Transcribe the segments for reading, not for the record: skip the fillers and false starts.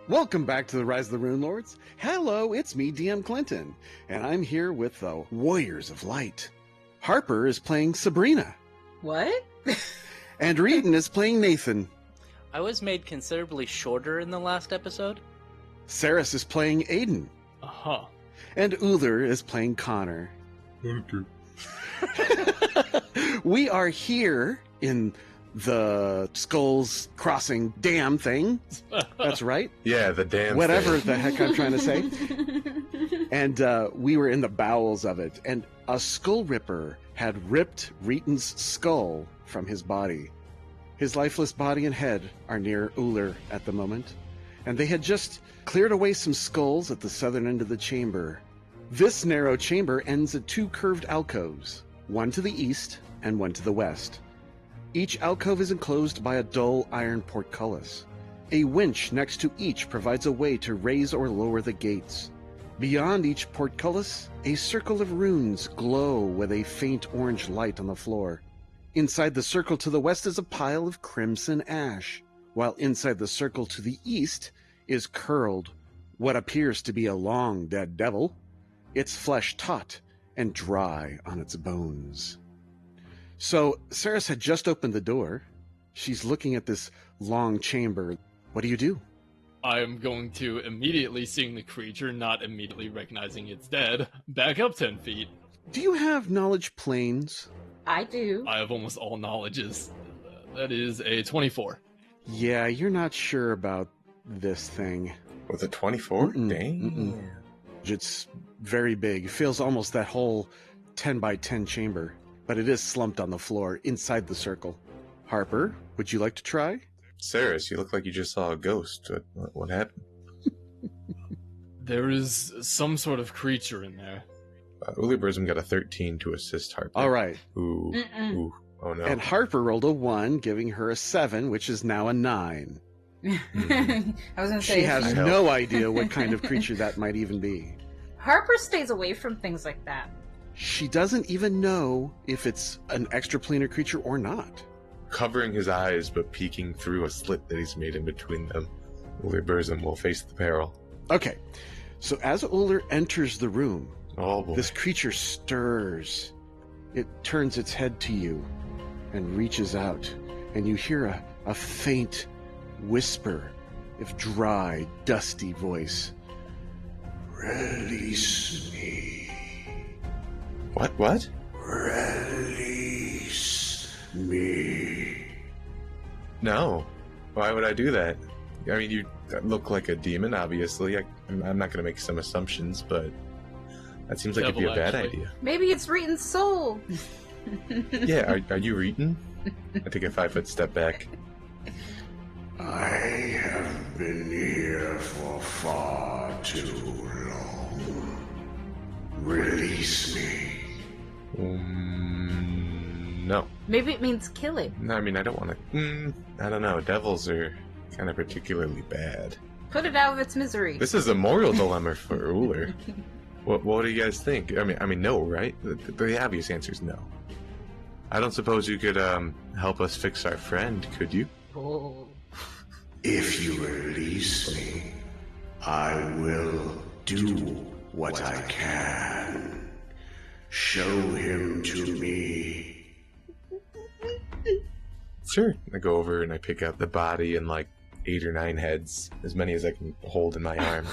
Welcome back to the Rise of the Rune Lords. Hello, it's me, DM Clinton, and I'm here with the Warriors of Light. Harper is playing Sabrina. What? And Reeton is playing Nathan. I was made considerably shorter in the last episode. Saris is playing Aiden. Uh-huh. And Uther is playing Connor. Okay. We are here in the Skulls Crossing dam thing. That's right. Yeah, the damn Whatever thing. the heck I'm trying to say. And we were in the bowels of it. And a skull ripper had ripped Reeton's skull from his body. His lifeless body and head are near Uller at the moment. And they had just cleared away some skulls at the southern end of the chamber. This narrow chamber ends at two curved alcoves, one to the east and one to the west. Each alcove is enclosed by a dull iron portcullis. A winch next to each provides a way to raise or lower the gates. Beyond each portcullis, a circle of runes glow with a faint orange light on the floor. Inside the circle to the west is a pile of crimson ash, while inside the circle to the east is curled what appears to be a long dead devil, its flesh taut and dry on its bones. So, Saris had just opened the door. She's looking at this long chamber. What do you do? I am going to, immediately seeing the creature, not immediately recognizing it's dead, back up 10 feet. Do you have knowledge planes? I do. I have almost all knowledges. That is a 24. Yeah, you're not sure about this thing. With a 24? Mm-mm, Dang. It's very big. It feels almost that whole 10 by 10 chamber. But it is slumped on the floor inside the circle. Harper, would you like to try? Saris, you look like you just saw a ghost. What happened? There is some sort of creature in there. Ulibrism got a 13 to assist Harper. All right. Ooh. Ooh. Oh no. And Harper rolled a 1, giving her a 7, which is now a 9. I was going to say... She has no idea what kind of creature that might even be. Harper stays away from things like that. She doesn't even know if it's an extraplanar creature or not. Covering his eyes but peeking through a slit that he's made in between them, Ulibrism will face the peril. Okay, so as Uller enters the room, Oh boy. this creature stirs. It turns its head to you and reaches out, and you hear a faint whisper of dry, dusty voice. Release me. What? Release me. No. Why would I do that? I mean, you look like a demon, obviously. I'm not going to make some assumptions, but that seems like it'd be a bad idea. Maybe it's Reeton's soul. Yeah, are you Reeton? I take a 5-foot step back. I have been here for far too long. Release me. No. Maybe it means kill him. No, I mean, I don't want to... I don't know. Devils are kind of particularly bad. Put it out of its misery. This is a moral dilemma for Uller. What do you guys think? I mean, no, right? The obvious answer is no. I don't suppose you could help us fix our friend, could you? Oh. If you release me, I will do what I can. Show him to me. Sure. I go over and I pick up the body and like 8 or 9 heads, as many as I can hold in my arm.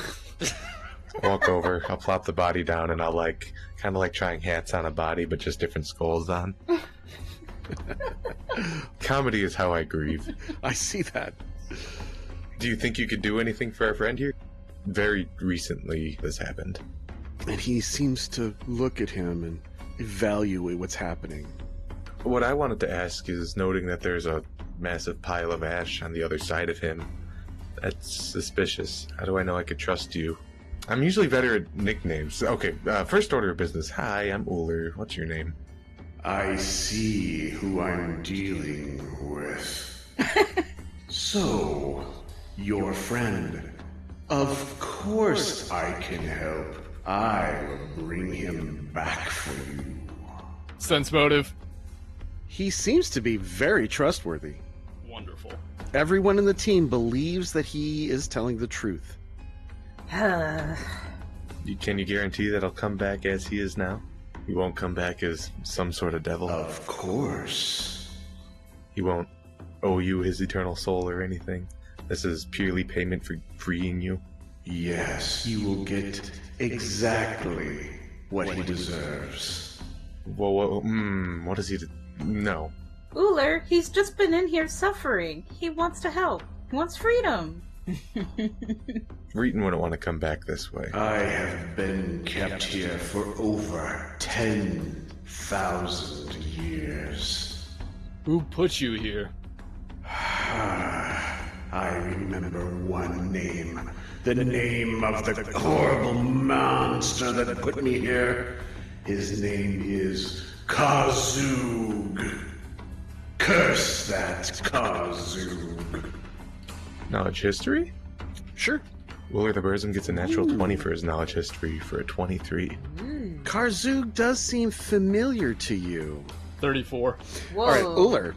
Walk over, I'll plop the body down, and I'll kind of like trying hats on a body, but just different skulls on. Comedy is how I grieve. I see that. Do you think you could do anything for our friend here? Very recently this happened. And he seems to look at him and evaluate what's happening. What I wanted to ask is, noting that there's a massive pile of ash on the other side of him, that's suspicious. How do I know I could trust you? I'm usually better at nicknames. Okay, first order of business. Hi, I'm Uller. What's your name? I see who I'm dealing with. So, your friend. Of course I can help. I will bring him back for you. Sense motive. He seems to be very trustworthy. Wonderful. Everyone in the team believes that he is telling the truth. Can you guarantee that he'll come back as he is now? He won't come back as some sort of devil? Of course. He won't owe you his eternal soul or anything? This is purely payment for freeing you? Yes, he will get exactly what he deserves. Whoa, what does he do? No. Uller, he's just been in here suffering. He wants to help. He wants freedom. Reeton wouldn't want to come back this way. I have been kept here for over 10,000 years. Who put you here? I remember one name. The name of the horrible monster that put me here. His name is Kazug. Curse that Kazug. Knowledge history? Sure. Uller the Burzum gets a natural 20 for his knowledge history for a 23. Karzug does seem familiar to you. 34. Whoa. All right, Uller,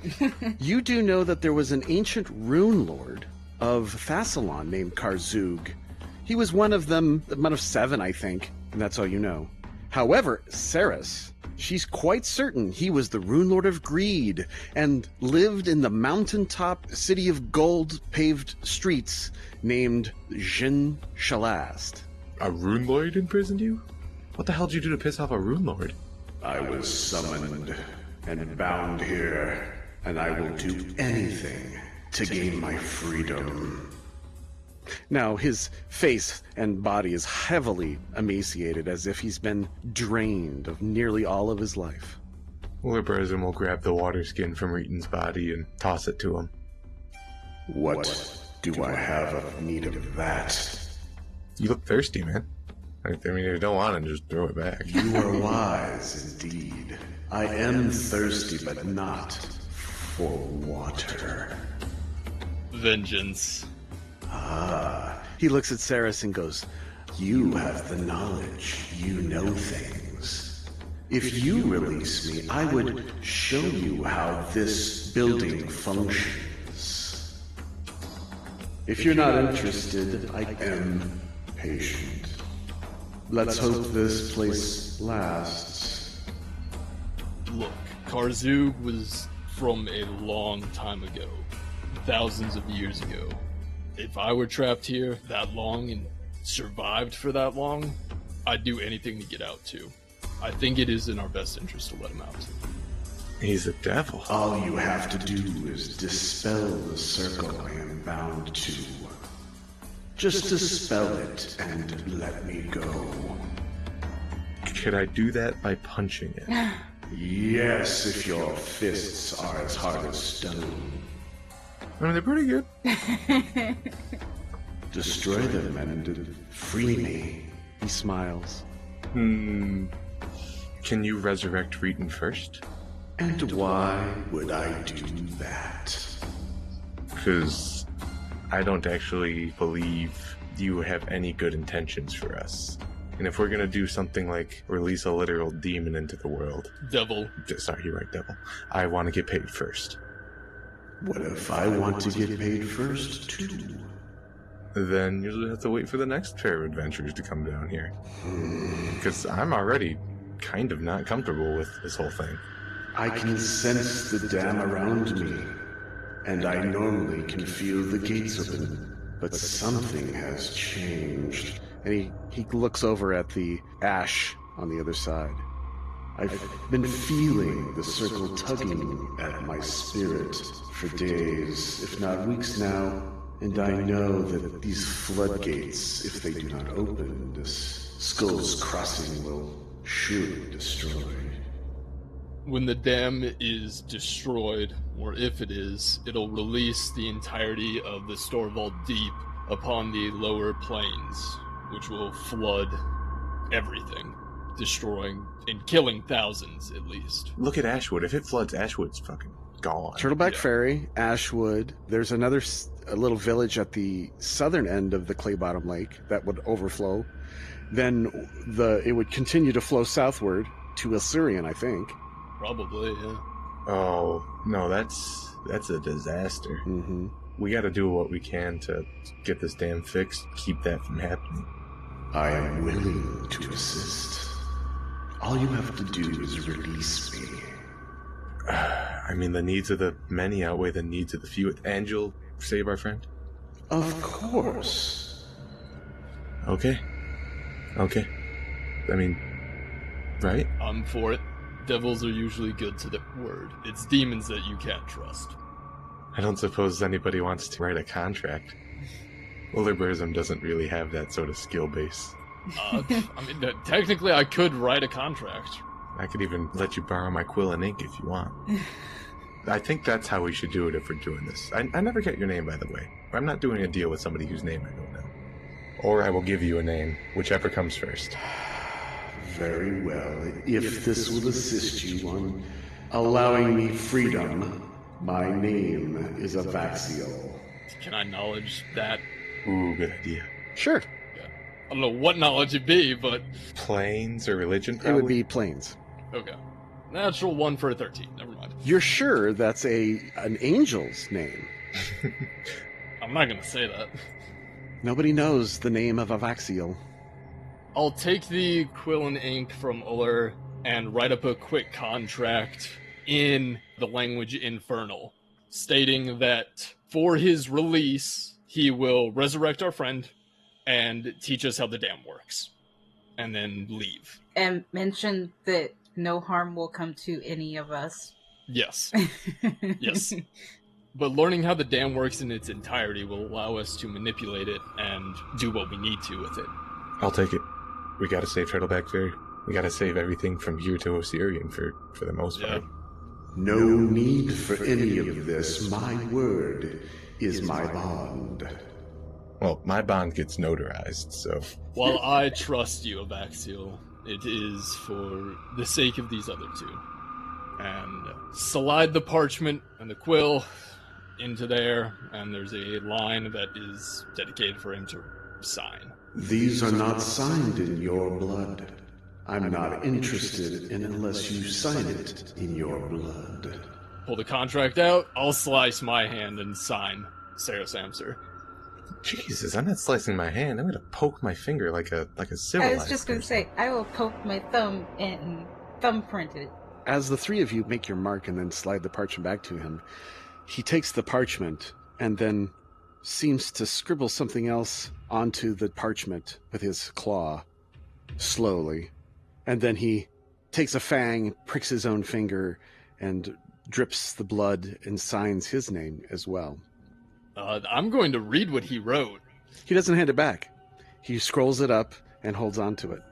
you do know that there was an ancient rune lord of Thassalon named Karzug. He was one of them, one of 7, I think, and that's all you know. However, Ceres, she's quite certain he was the rune lord of greed and lived in the mountaintop city of gold-paved streets named Jin Shalast. A rune lord imprisoned you? What the hell did you do to piss off a rune lord? I was summoned and bound here, and I will do anything to gain my freedom. Now, his face and body is heavily emaciated, as if he's been drained of nearly all of his life. Uller Burzum will grab the water skin from Reeton's body and toss it to him. What do I have of need of that? You look thirsty, man. I mean, if you don't want it, just throw it back. You are wise indeed. I am thirsty, but not for water. Vengeance. He looks at Ceres and goes, you have the knowledge. You know things. If you release me, I would show you how this building functions. If you're not interested, I am patient. Let's hope this place lasts. Look, Karzug was from a long time ago. Thousands of years ago. If I were trapped here that long and survived for that long, I'd do anything to get out too. I think it is in our best interest to let him out. He's a devil. All you have to do is dispel the circle I am bound to. Just dispel it and let me go. Could I do that by punching it? Yes, if your fists are as hard as stone. I mean, they're pretty good. Destroy them and free me. He smiles. Can you resurrect Reeton first? And why would I do that? Because I don't actually believe you have any good intentions for us. And if we're gonna do something like release a literal demon into the world... Devil. Sorry, you're right, devil. I want to get paid first. What if I want to get paid first, too? Then you'll have to wait for the next pair of adventurers to come down here. Because I'm already kind of not comfortable with this whole thing. I can sense the dam around me, and I normally can feel the gates open, but something has changed. And he looks over at the ash on the other side. I've been feeling the circle tugging at my spirit for days, if not weeks now, and I know that these floodgates, if they do not open, this Skull's Crossing will surely be destroyed. When the dam is destroyed, or if it is, it'll release the entirety of the Storval Deep upon the lower plains, which will flood everything, destroying and killing thousands at least. Look at Ashwood. If it floods, Ashwood's fucking gone. Turtleback Ferry, Ashwood. There's another a little village at the southern end of the Clay Bottom Lake that would overflow. Then it would continue to flow southward to Assyrian, I think. Probably, yeah. Oh, no, that's a disaster. Mm-hmm. We gotta do what we can to get this dam fixed, keep that from happening. I am willing to assist. All you have to do is release me. I mean, the needs of the many outweigh the needs of the few. And you'll save our friend? Of course. Okay. I mean, right? I'm for it. Devils are usually good to their word. It's demons that you can't trust. I don't suppose anybody wants to write a contract. Liberism doesn't really have that sort of skill base. I mean, technically I could write a contract. I could even let you borrow my quill and ink if you want. I think that's how we should do it if we're doing this. I never get your name, by the way. I'm not doing a deal with somebody whose name I don't know. Or I will give you a name, whichever comes first. Very well. If this will assist you on allowing me freedom, my name is Avaxiel. Can I knowledge that? Ooh, good idea. Sure. Yeah. I don't know what knowledge it'd be, but... Planes or religion, probably? It would be planes. Okay. Natural 1 for a 13. Never mind. You're sure that's an angel's name? I'm not gonna say that. Nobody knows the name of Avaxiel. I'll take the quill and ink from Uller and write up a quick contract in the language Infernal, stating that for his release, he will resurrect our friend and teach us how the dam works, and then leave. And mention that no harm will come to any of us. Yes. Yes. But learning how the dam works in its entirety will allow us to manipulate it and do what we need to with it. I'll take it. We gotta save Turtleback Ferry. We gotta save everything from here to Osirian for the most part. No need for any of this. My word is my bond. Well, my bond gets notarized, so... While I trust you, Avaxiel, it is for the sake of these other two. And slide the parchment and the quill into there, and there's a line that is dedicated for him to sign. These are not signed in your blood. I'm not interested in unless you sign it in your blood. Pull the contract out, I'll slice my hand and sign Sarah Samser. Jesus, I'm not slicing my hand. I'm gonna poke my finger like a civilized I was just gonna say, I will poke my thumb and thumbprint it. As the three of you make your mark and then slide the parchment back to him, he takes the parchment and then seems to scribble something else onto the parchment with his claw, slowly. And then he takes a fang, pricks his own finger, and drips the blood and signs his name as well. I'm going to read what he wrote. He doesn't hand it back. He scrolls it up and holds on to it.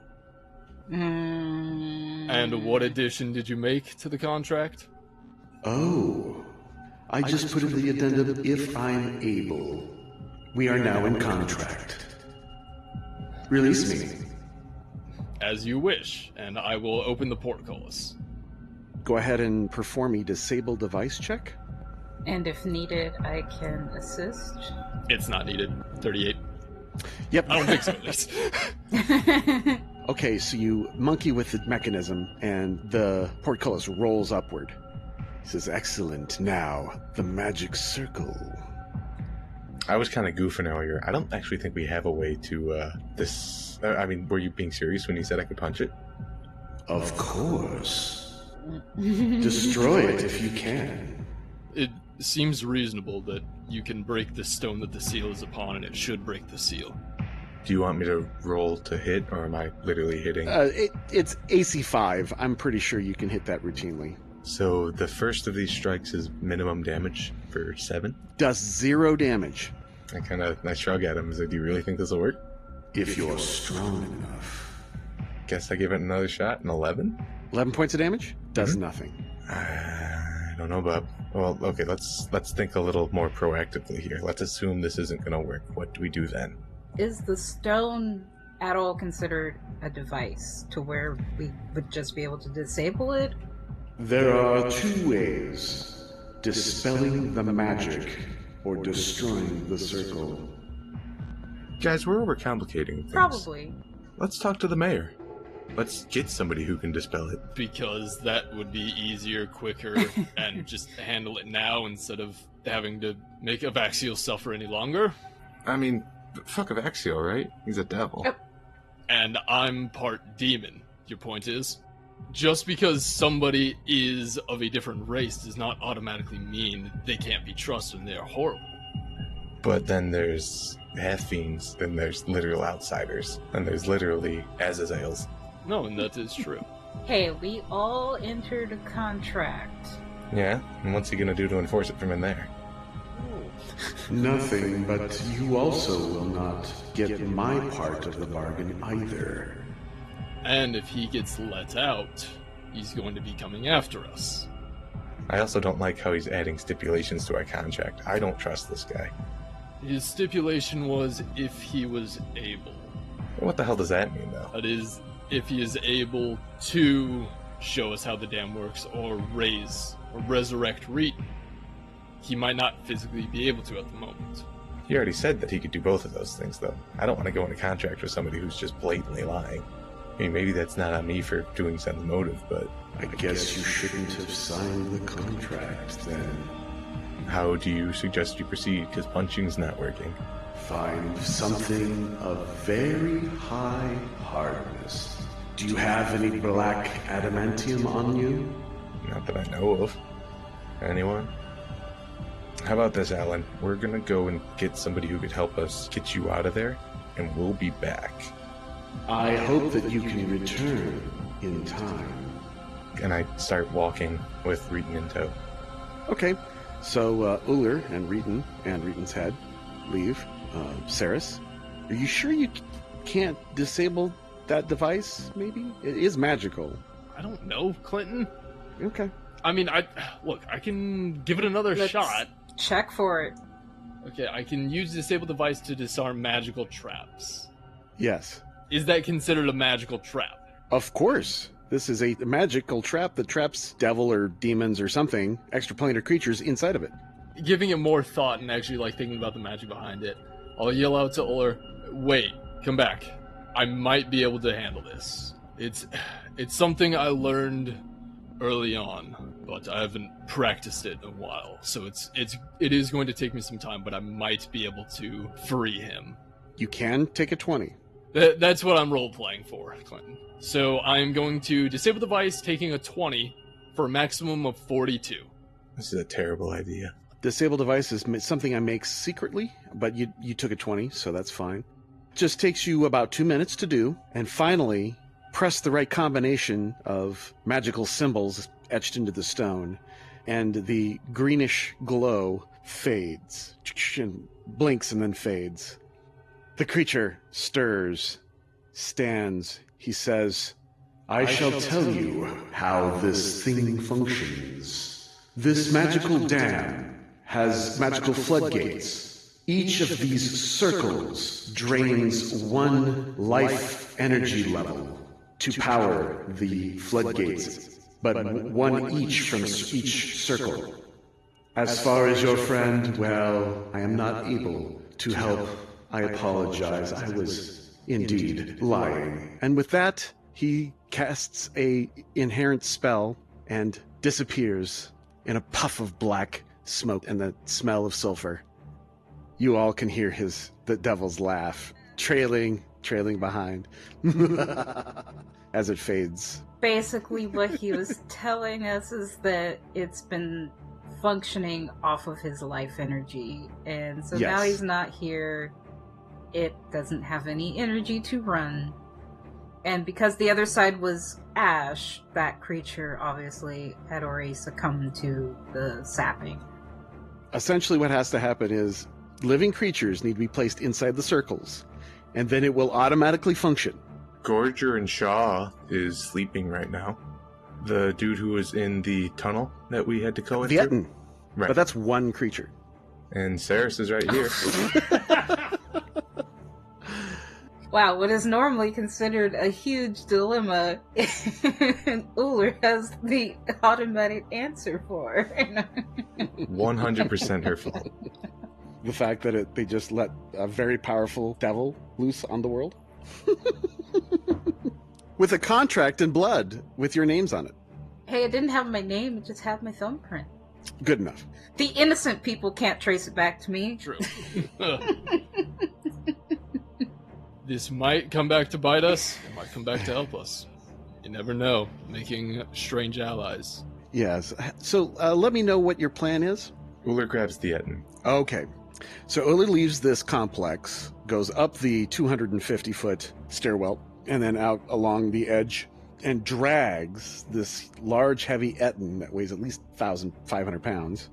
And what addition did you make to the contract? Oh, I just put in the addendum, if I'm able. We are now in contract. Release me. As you wish, and I will open the portcullis. Go ahead and perform a disable device check. And if needed, I can assist. It's not needed. 38. Yep. I don't think so, at least. Okay, so you monkey with the mechanism, and the portcullis rolls upward. He says, excellent. Now, the magic circle. I was kind of goofing earlier. I don't actually think we have a way to, I mean, were you being serious when you said I could punch it? Of course. Destroy it if you can. It seems reasonable that you can break the stone that the seal is upon, and it should break the seal. Do you want me to roll to hit, or am I literally hitting? It's AC 5. I'm pretty sure you can hit that routinely. So the first of these strikes is minimum damage for 7? Does 0 damage. I shrug at him. Is like, do you really think this will work? If you're strong enough. Guess I give it another shot. An 11? 11 points of damage? Does nothing. I don't know, Bob. Well, okay, let's think a little more proactively here. Let's assume this isn't going to work. What do we do then? Is the stone at all considered a device to where we would just be able to disable it? There are 2 ways. Dispelling the magic or destroying the circle. Guys, we're overcomplicating things. Probably. Let's talk to the mayor. Let's get somebody who can dispel it. Because that would be easier, quicker, and just handle it now instead of having to make Avaxiel suffer any longer. I mean, fuck Avaxiel, right? He's a devil. Yep. And I'm part demon, your point is? Just because somebody is of a different race does not automatically mean they can't be trusted and they are horrible. But then there's half-fiends, then there's literal outsiders, and there's literally Azazels. No, and that is true. Hey, we all entered a contract. Yeah, and what's he gonna do to enforce it from in there? Nothing, but you also will not get my part of the bargain either. And if he gets let out, he's going to be coming after us. I also don't like how he's adding stipulations to our contract. I don't trust this guy. His stipulation was if he was able. What the hell does that mean, though? That is, if he is able to show us how the dam works or raise or resurrect Reeton. He might not physically be able to at the moment. He already said that he could do both of those things, though. I don't want to go into contract with somebody who's just blatantly lying. I mean, maybe that's not on me for doing sense motive, but... I guess you shouldn't have signed the contract, then. How do you suggest you proceed? Because punching's not working. Find something of very high hardness. Do you have any black adamantium on you? Not that I know of. Anyone? How about this, Alan? We're gonna go and get somebody who could help us get you out of there, and we'll be back. I hope that you can return in time. And I start walking with Reeton in tow. Okay, so Uller and Reeton's head leave. Saris, are you sure you can't disable that device, maybe? It is magical. I don't know, Clinton. Okay. I mean, I can give it another shot. Check for it. Okay, I can use the disable device to disarm magical traps. Yes. Is that considered a magical trap? Of course. This is a magical trap that traps devil or demons or something, extraplanar creatures inside of it. Giving it more thought and actually thinking about the magic behind it, I'll yell out to Uller, wait, come back. I might be able to handle this. It's something I learned early on, but I haven't practiced it in a while. So it is going to take me some time, but I might be able to free him. You can take a 20. That's what I'm role-playing for, Clinton. So I'm going to disable the device, taking a 20 for a maximum of 42. This is a terrible idea. Disable device is something I make secretly, but you took a 20, so that's fine. Just takes you about 2 minutes to do, and finally, press the right combination of magical symbols etched into the stone, and the greenish glow fades, and blinks and then fades. The creature stirs, stands. He says, I shall tell you how this thing functions. This magical dam has magical floodgates. Each of these circles drains one life energy level to power the floodgates, but one each from each circle. As far as your friend, well, I am not able to help. I apologize. I was indeed lying. And with that, he casts a inherent spell and disappears in a puff of black smoke and the smell of sulfur. You all can hear the devil's laugh, trailing behind as it fades. Basically, what he was telling us is that it's been functioning off of his life energy, and so now he's not here. It doesn't have any energy to run. And because the other side was ash, that creature obviously had already succumbed to the sapping. Essentially what has to happen is living creatures need to be placed inside the circles, and then it will automatically function. Gorger and Shaw is sleeping right now. The dude who was in the tunnel that we had to go into. Vietin. Right. But that's one creature. And Saris is right here. Wow, what is normally considered a huge dilemma, Uller has the automatic answer for. 100% her fault. The fact that they just let a very powerful devil loose on the world? With a contract in blood with your names on it. Hey, it didn't have my name, it just had my thumbprint. Good enough. The innocent people can't trace it back to me. True. This might come back to bite us. It might come back to help us. You never know. Making strange allies. Yes. So let me know what your plan is. Uller grabs the Etten. Okay. So Uller leaves this complex, goes up the 250-foot stairwell, and then out along the edge, and drags this large, heavy Etten that weighs at least 1,500 pounds,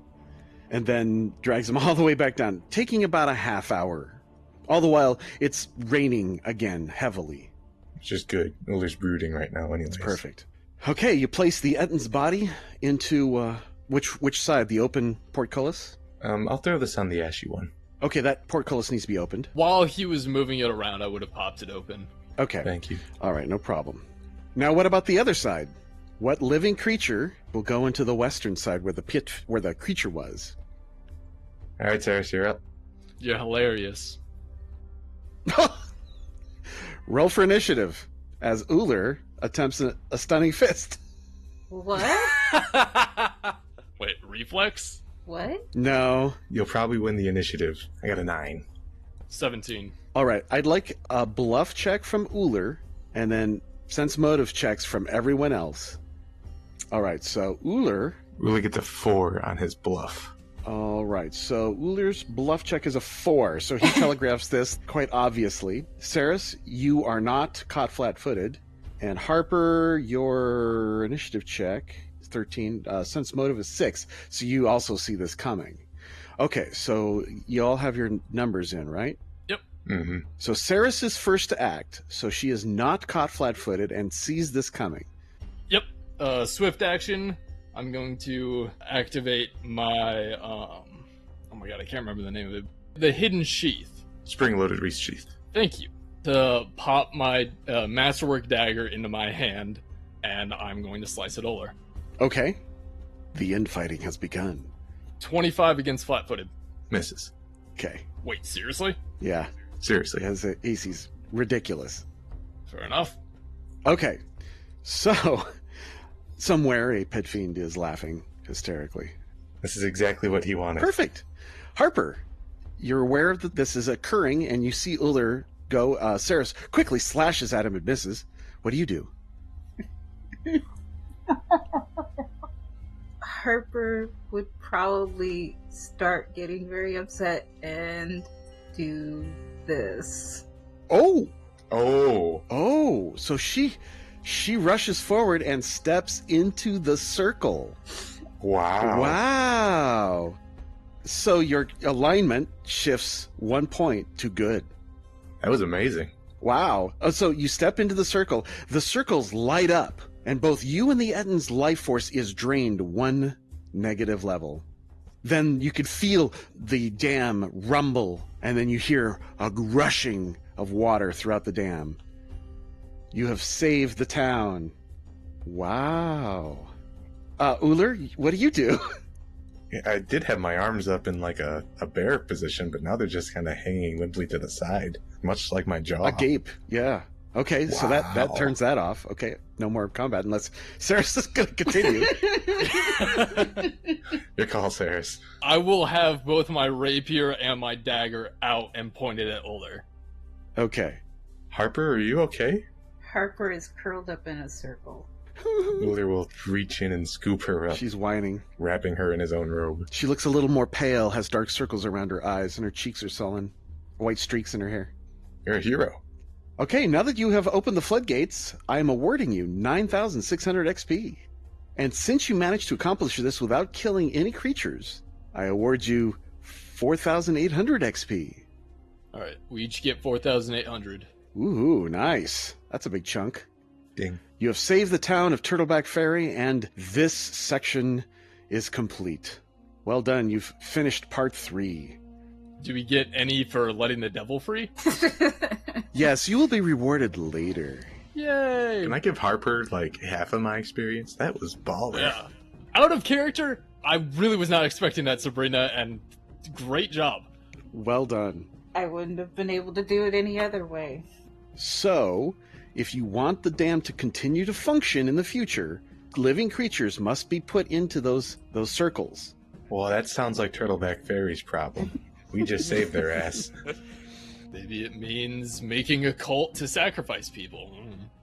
and then drags him all the way back down, taking about a half hour. All the while, it's raining again, heavily. Which is good. Uller's brooding right now anyways. It's perfect. Okay, you place the Etten's body into, which side? The open portcullis? I'll throw this on the ashy one. Okay, that portcullis needs to be opened. While he was moving it around, I would have popped it open. Okay. Thank you. All right, no problem. Now, what about the other side? What living creature will go into the western side where the creature was? All right, Cyrus, you're up. You're hilarious. Roll for initiative as Uller attempts a stunning fist. What? Wait, reflex? What? No. You'll probably win the initiative. I got a 9. 17. All right, I'd like a bluff check from Uller and then sense motive checks from everyone else. All right, so Uller gets a 4 on his bluff. All right, so Uller's bluff check is a 4, so he telegraphs this quite obviously. Saris, you are not caught flat-footed. And Harper, your initiative check is 13. Sense motive is 6, so you also see this coming. Okay, so you all have your numbers in, right? Yep. Mm-hmm. So Saris is first to act, so she is not caught flat-footed and sees this coming. Yep. Swift action. I'm going to activate my, oh my god, I can't remember the name of it. The hidden sheath. Spring-loaded Reese sheath. Thank you. To pop my masterwork dagger into my hand, and I'm going to slice at Uller. Okay. The infighting has begun. 25 against flat-footed. Misses. Okay. Wait, seriously? Yeah. Seriously. His AC's ridiculous. Fair enough. Okay. So, somewhere a pit fiend is laughing hysterically. This is exactly what he wanted. Perfect. Harper, you're aware that this is occurring, and you see Uller go. Saris quickly slashes at him and misses. What do you do? Harper would probably start getting very upset and do this. Oh! Oh! So she rushes forward and steps into the circle. Wow! So your alignment shifts 1 point to good. That was amazing. Wow. So you step into the circle. The circles light up, and both you and the Etten's life force is drained 1 negative level. Then you could feel the dam rumble, and then you hear a rushing of water throughout the dam. You have saved the town. Wow. Uller, what do you do? I did have my arms up in like a bear position, but now they're just kind of hanging limply to the side, much like my jaw. Agape, yeah. Okay, so that turns that off. Okay, no more combat unless Saris is going to continue. Your call, Saris. I will have both my rapier and my dagger out and pointed at Uller. Okay. Harper, are you okay? Harper is curled up in a circle. Uller will reach in and scoop her up. She's whining. Wrapping her in his own robe. She looks a little more pale, has dark circles around her eyes, and her cheeks are sullen. White streaks in her hair. You're a hero. Okay, now that you have opened the floodgates, I am awarding you 9,600 XP. And since you managed to accomplish this without killing any creatures, I award you 4,800 XP. Alright, we each get 4,800. Ooh, nice. That's a big chunk. Ding. You have saved the town of Turtleback Ferry, and this section is complete. Well done, you've finished part 3. Do we get any for letting the devil free? Yes, you will be rewarded later. Yay! Can I give Harper like half of my experience? That was baller. Yeah. Out of character, I really was not expecting that, Sabrina, and great job. Well done. I wouldn't have been able to do it any other way. So, if you want the dam to continue to function in the future, living creatures must be put into those circles. Well, that sounds like Turtleback Fairy's problem. We just saved their ass. Maybe it means making a cult to sacrifice people.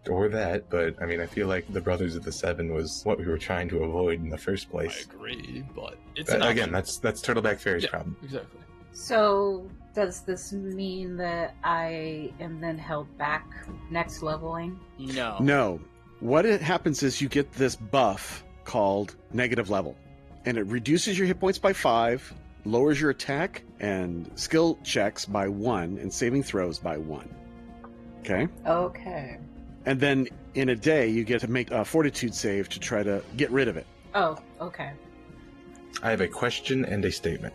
Or that, but I mean, I feel like the Brothers of the Seven was what we were trying to avoid in the first place. I agree, but it's again, that's Turtleback Fairy's problem. Exactly. So, does this mean that I am then held back next leveling? No. No. What happens is you get this buff called negative level, and it reduces your hit points by 5, lowers your attack and skill checks by 1, and saving throws by 1. Okay? Okay. And then in a day, you get to make a fortitude save to try to get rid of it. Oh, okay. I have a question and a statement.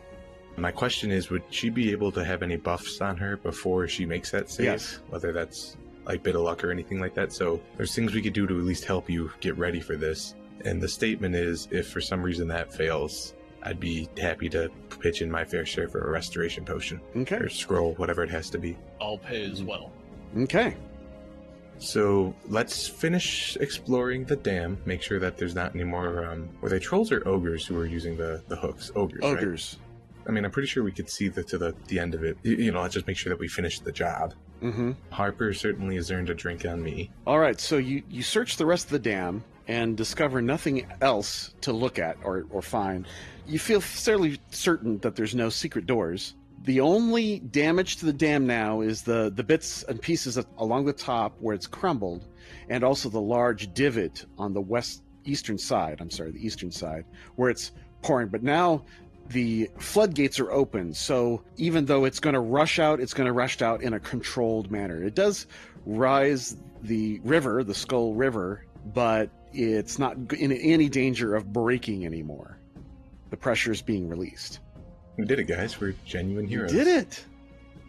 My question is, would she be able to have any buffs on her before she makes that save? Yes. Whether that's like bit of luck or anything like that. So there's things we could do to at least help you get ready for this. And the statement is, if for some reason that fails, I'd be happy to pitch in my fair share for a restoration potion. Okay. Or scroll, whatever it has to be. I'll pay as well. Okay. So let's finish exploring the dam. Make sure that there's not any more. Were they trolls or ogres who were using the hooks? Ogres. Ogres. Right? I mean, I'm pretty sure we could see to the end of it. Let's just make sure that we finish the job. Mm-hmm. Harper certainly has earned a drink on me. All right. So you search the rest of the dam and discover nothing else to look at or find. You feel fairly certain that there's no secret doors. The only damage to the dam now is the bits and pieces along the top where it's crumbled, and also the large divot on the eastern side, where it's pouring. But now the floodgates are open, so even though it's going to rush out, it's going to rush out in a controlled manner. It does rise the river, the Skull River, but it's not in any danger of breaking anymore. The pressure is being released. We did it, guys. We're genuine heroes. You did it!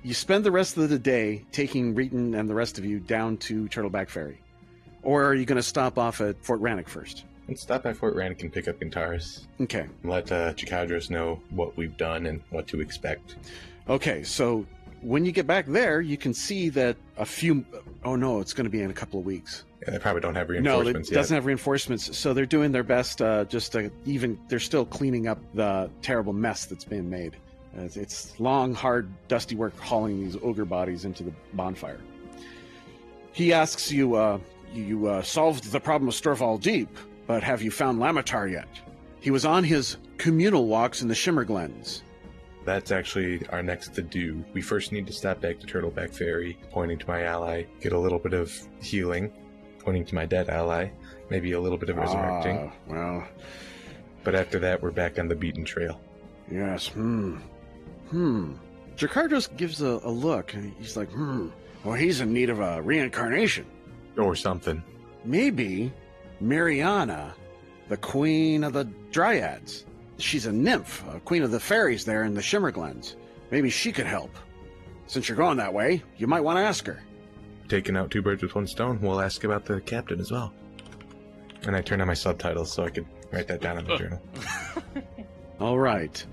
You spend the rest of the day taking Reeton and the rest of you down to Turtleback Ferry. Or are you going to stop off at Fort Rannoch first? Let's stop by Fort Rannoch and pick up Gintaris. Okay. Let Chikadros know what we've done and what to expect. Okay, so when you get back there, you can see that a few... Oh no, it's going to be in a couple of weeks. Yeah, they probably don't have reinforcements yet. No, it doesn't have reinforcements, so they're doing their best they're still cleaning up the terrible mess that's been made. It's long, hard, dusty work hauling these ogre bodies into the bonfire. He asks you, you solved the problem of Storval Deep, but have you found Lamatar yet? He was on his communal walks in the Shimmer Glens. That's actually our next to-do. We first need to stop back to Turtleback Ferry, pointing to my ally, get a little bit of healing, pointing to my dead ally, maybe a little bit of resurrecting. Well. But after that, we're back on the beaten trail. Yes, Jakardros gives a look, and he's like, well, he's in need of a reincarnation. Or something. Maybe Mariana, the queen of the Dryads. She's a nymph, a queen of the fairies there in the Shimmer Glens. Maybe she could help. Since you're going that way, you might want to ask her. Taking out two birds with one stone, we'll ask about the captain as well. And I turned on my subtitles so I could write that down in the journal. All right.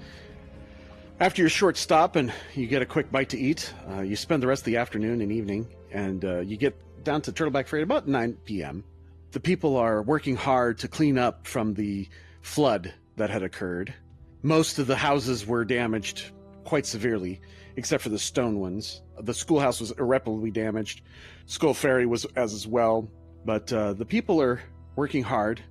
After your short stop and you get a quick bite to eat, you spend the rest of the afternoon and evening, and you get down to Turtleback Ferry at about 9 p.m. The people are working hard to clean up from the flood that had occurred. Most of the houses were damaged quite severely, except for the stone ones. The schoolhouse was irreparably damaged. Skull Ferry was as well. But the people are working hard.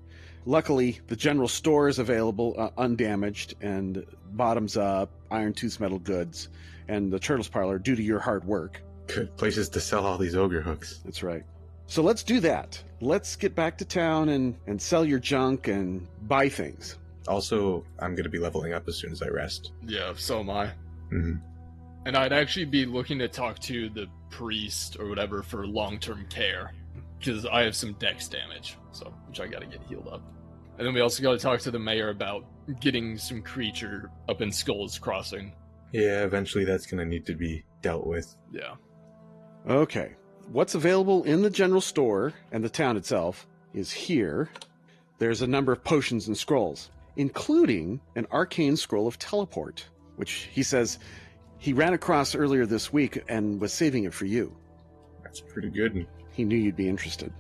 Luckily, the general store is available, undamaged, and bottoms up, iron tooth metal goods, and the Turtles Parlor due to your hard work. Good places to sell all these ogre hooks. That's right. So let's do that. Let's get back to town and sell your junk and buy things. Also, I'm going to be leveling up as soon as I rest. Yeah, so am I. Mm-hmm. And I'd actually be looking to talk to the priest or whatever for long-term care, because I have some dex damage, which I gotta get healed up. And then we also gotta talk to the mayor about getting some creature up in Skull's Crossing. Yeah, eventually that's gonna need to be dealt with. Yeah. Okay. What's available in the general store and the town itself is here. There's a number of potions and scrolls, including an arcane scroll of teleport, which he says He ran across earlier this week and was saving it for you. That's pretty good. And he knew you'd be interested.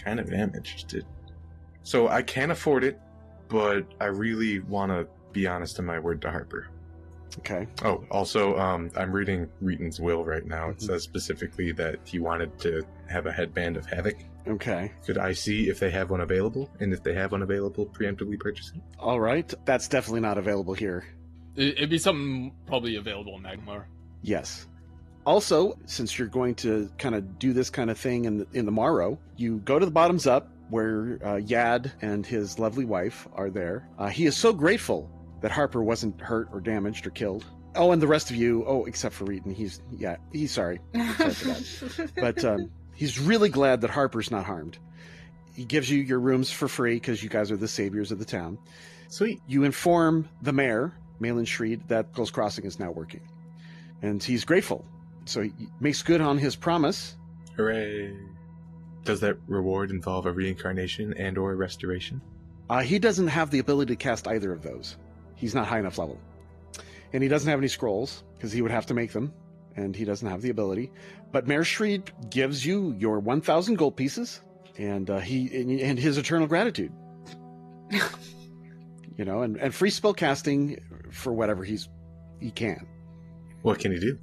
Kind of am interested. So I can't afford it, but I really want to be honest in my word to Harper. Okay. Oh, also, I'm reading Reeton's will right now. It says specifically that he wanted to have a headband of Havoc. Okay. Could I see if they have one available? And if they have one available, preemptively purchase it? All right. That's definitely not available here. It'd be something probably available in Magmar. Yes. Also, since you're going to kind of do this kind of thing in the Morrow, you go to the bottoms up where Yad and his lovely wife are there. He is so grateful that Harper wasn't hurt or damaged or killed. Oh, and the rest of you, except for Reeton, he's sorry. Sorry for that. But he's really glad that Harper's not harmed. He gives you your rooms for free because you guys are the saviors of the town. Sweet. You inform the mayor, Malin Shreed, that Skull's Crossing is now working. And he's grateful. So he makes good on his promise. Hooray. Does that reward involve a reincarnation and or a restoration? He doesn't have the ability to cast either of those. He's not high enough level. And he doesn't have any scrolls, because he would have to make them, and he doesn't have the ability. But Mayor Shreed gives you your 1,000 gold pieces, and his eternal gratitude. And free spell casting for whatever he can. What can he do?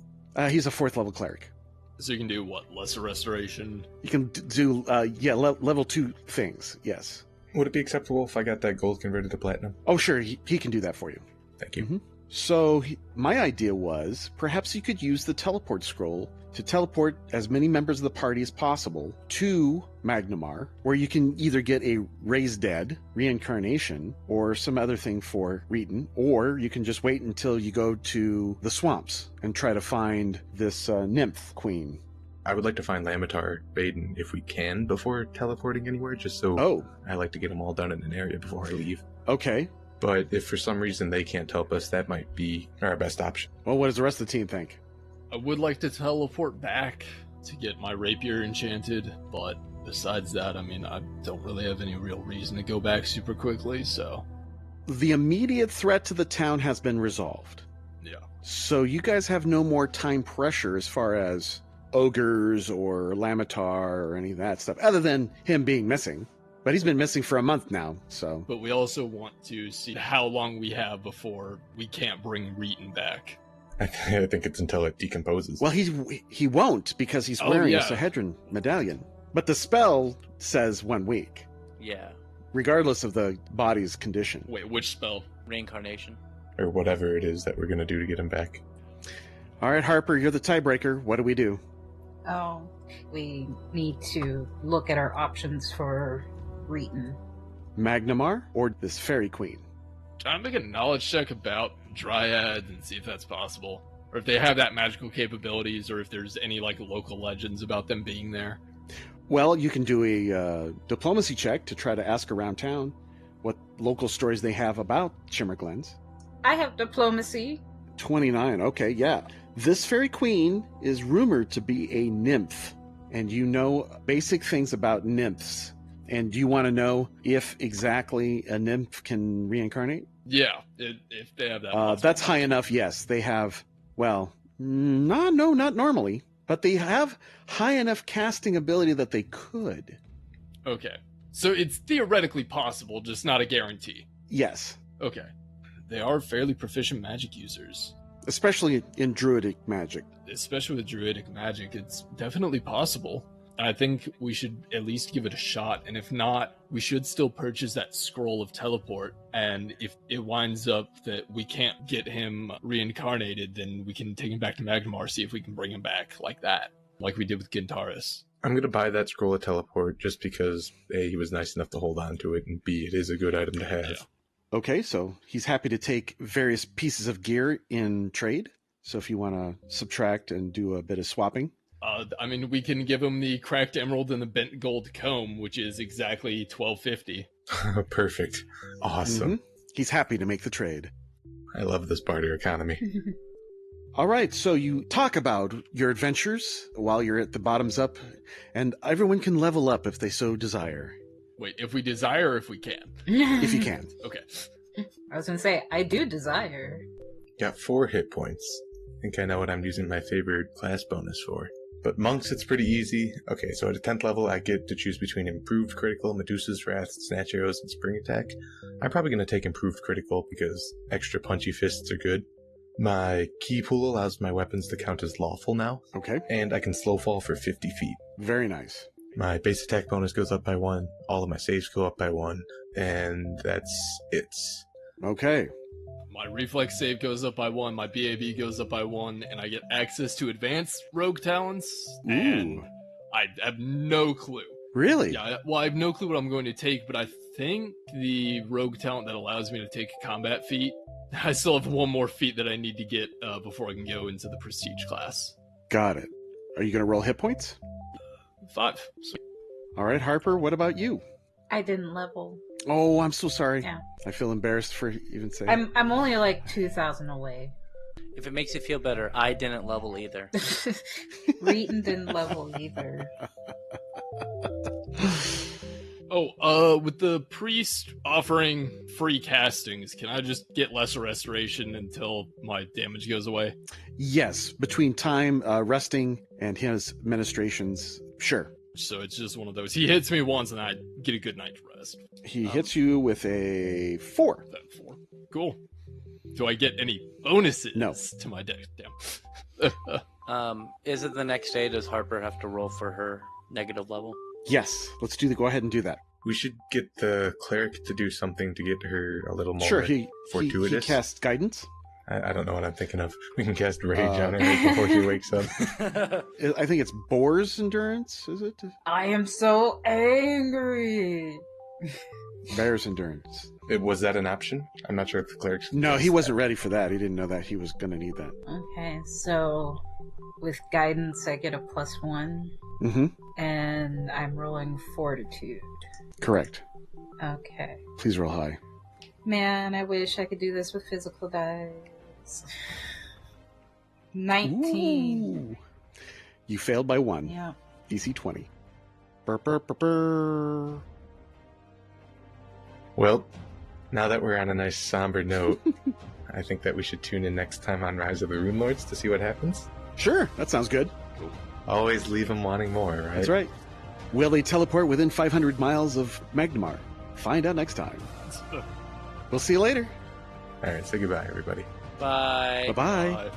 He's a 4th level cleric. So you can do what? Lesser restoration? You can do, level 2 things, yes. Would it be acceptable if I got that gold converted to platinum? Oh, sure. He can do that for you. Thank you. Mm-hmm. So my idea was perhaps you could use the teleport scroll to teleport as many members of the party as possible to Magnamar, where you can either get a raised dead reincarnation or some other thing for Reeton, or you can just wait until you go to the swamps and try to find this nymph queen. I would like to find Lamitar Baden if we can before teleporting anywhere, just so I like to get them all done in an area before I leave. Okay. But if for some reason they can't help us, that might be our best option. Well, what does the rest of the team think? I would like to teleport back to get my rapier enchanted, but besides that, I don't really have any real reason to go back super quickly, so... The immediate threat to the town has been resolved. Yeah. So you guys have no more time pressure as far as ogres or Lamitar or any of that stuff, other than him being missing. But he's been missing for a month now, so... But we also want to see how long we have before we can't bring Reeton back. I think it's until it decomposes. Well, he won't, because he's wearing a Sahedron medallion. But the spell says 1 week. Yeah. Regardless of the body's condition. Wait, which spell? Reincarnation. Or whatever it is that we're going to do to get him back. All right, Harper, you're the tiebreaker. What do we do? Oh, we need to look at our options for Reeton. Magnamar or this fairy queen? Trying to make a knowledge check about Dryads and see if that's possible. Or if they have that magical capabilities, or if there's any local legends about them being there. Well, you can do a diplomacy check to try to ask around town what local stories they have about Shimmer Glens. I have diplomacy. 29, okay, yeah. This fairy queen is rumored to be a nymph, and you know basic things about nymphs. And do you want to know if exactly a nymph can reincarnate? Yeah, if they have that. That's high enough, yes. They have, well, not normally, but they have high enough casting ability that they could. Okay. So it's theoretically possible, just not a guarantee. Yes. Okay. They are fairly proficient magic users. Especially in druidic magic. Especially with druidic magic, it's definitely possible. I think we should at least give it a shot, and if not, we should still purchase that scroll of teleport, and if it winds up that we can't get him reincarnated, then we can take him back to Magnamar, see if we can bring him back like that, like we did with Gintaris. I'm going to buy that scroll of teleport just because A, he was nice enough to hold on to it, and B, it is a good item to have. Yeah. Okay, so he's happy to take various pieces of gear in trade, so if you want to subtract and do a bit of swapping. We can give him the cracked emerald and the bent gold comb, which is exactly $12.50. Perfect. Awesome. Mm-hmm. He's happy to make the trade. I love this barter economy. All right, so you talk about your adventures while you're at the bottoms up, and everyone can level up if they so desire. Wait, if we desire or if we can? If you can. Okay. I was going to say, I do desire. Got 4 hit points. think I know what I'm using my favored class bonus for. But monks, it's pretty easy. Okay, so at a 10th level, I get to choose between improved critical, Medusa's Wrath, snatch arrows, and spring attack. I'm probably going to take improved critical because extra punchy fists are good. My key pool allows my weapons to count as lawful now. Okay. And I can slow fall for 50 feet. Very nice. My base attack bonus goes up by 1. All of my saves go up by 1. And that's it. Okay. My reflex save goes up by 1, my BAB goes up by 1, and I get access to advanced rogue talents. Ooh. And I have no clue. Really? Yeah, well, I have no clue what I'm going to take, but I think the rogue talent that allows me to take a combat feat, I still have one more feat that I need to get before I can go into the prestige class. Got it. Are you going to roll hit points? 5. All right, Harper, what about you? I didn't level. Oh, I'm so sorry. Yeah. I feel embarrassed for even saying. I'm only like 2,000 away. If it makes you feel better, I didn't level either. Reeton didn't level either. With the priest offering free castings, can I just get lesser restoration until my damage goes away? Yes, between time resting and his ministrations, sure. So it's just one of those. He hits me once and I get a good night's rest. He hits you with a 4. That 4. Cool. Do I get any bonuses No. to my deck? Damn. Is it the next day? Does Harper have to roll for her negative level? Yes, let's go ahead and do that. We should get the cleric to do something to get her a little more Sure, he fortuitous. he casts guidance. I don't know what I'm thinking of. We can cast rage on her right before she wakes up. I think it's Boar's endurance, is it? I am so angry. Bear's endurance. Was that an option? I'm not sure if the cleric's... No, he wasn't ready for that. He didn't know that he was going to need that. Okay, so with guidance, I get a +1. Mm-hmm. And I'm rolling fortitude. Correct. Okay. Please roll high. Man, I wish I could do this with physical dice. 19. Ooh. You failed by 1. Yeah. DC 20. Burr, burr, burr, burr. Well, now that we're on a nice somber note, I think that we should tune in next time on Rise of the Rune Lords to see what happens. Sure, that sounds good. Cool. Always leave them wanting more, right? That's right. Will they teleport within 500 miles of Magnamar? Find out next time. We'll see you later. All right, say goodbye, everybody. Bye. Bye-bye. Bye.